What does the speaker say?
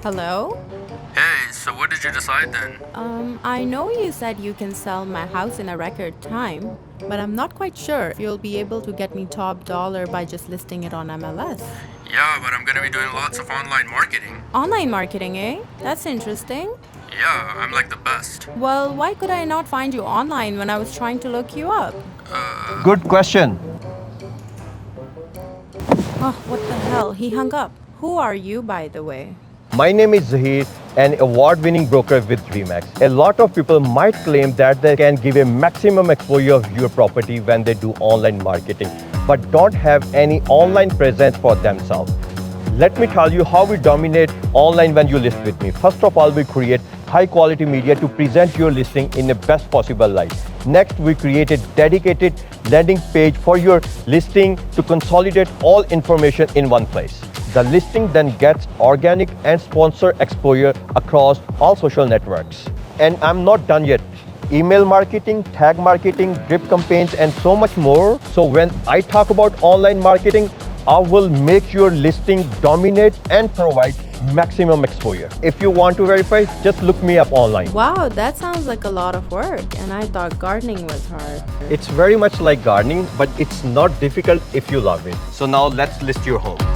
Hello? Hey, so what did you decide then? I know you said you can sell my house in a record time, but I'm not quite sure if you'll be able to get me top dollar by just listing it on MLS. Yeah, but I'm gonna be doing lots of online marketing. Online marketing, eh? That's interesting. Yeah, I'm like the best. Well, why could I not find you online when I was trying to look you up? Good question. Oh, what the hell? He hung up. Who are you, by the way? My name is Zahir, an award-winning broker with RE/MAX. A lot of people might claim that they can give a maximum exposure of your property when they do online marketing, but don't have any online presence for themselves. Let me tell you how we dominate online when you list with me. First of all, we create high-quality media to present your listing in the best possible light. Next, we create a dedicated landing page for your listing to consolidate all information in one place. The listing then gets organic and sponsor exposure across all social networks. And I'm not done yet. Email marketing, tag marketing, drip campaigns, and so much more. So when I talk about online marketing, I will make your listing dominate and provide maximum exposure. If you want to verify, just look me up online. Wow, that sounds like a lot of work, and I thought gardening was hard. It's very much like gardening, but it's not difficult if you love it. So now let's list your home.